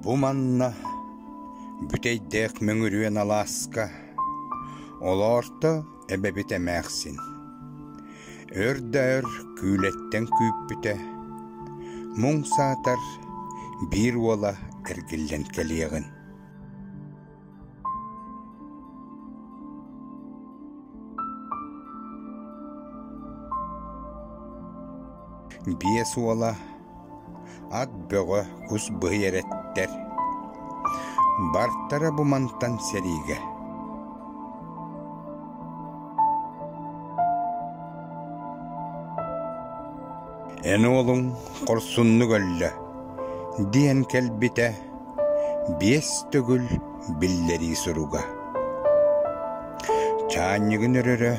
Бу манна бүтейдек мөңүрүен аласка, олорто эбебите мәксин. Өрдөр күлеттен күйіппіте, мұң сатар бір ола әргілден келиегін. Биес ола ат бөгі күс бұйереттер, бартара бұмантан сериге. Эн олың қорсунну көлі, диен келбите, бес түгіл биллери сұруға. Чааннығын өрірі,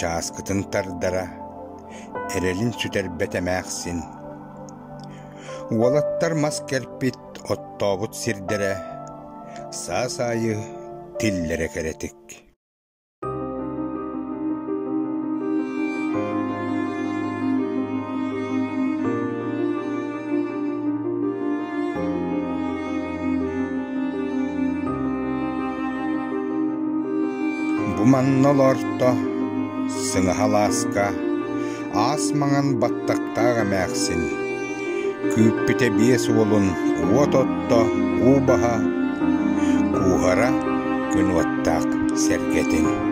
часкытын тардара, әрелін сүтер бәтәмәқсін. Уолаттар мас керпит оттобут сирдере, сасайы тиллере керетик. Буманнолорто сыңы халаска, асмаңан баттақтаға мәқсін. Күппіте бес олын уототто убаха, кухара күн оттақ сергетін.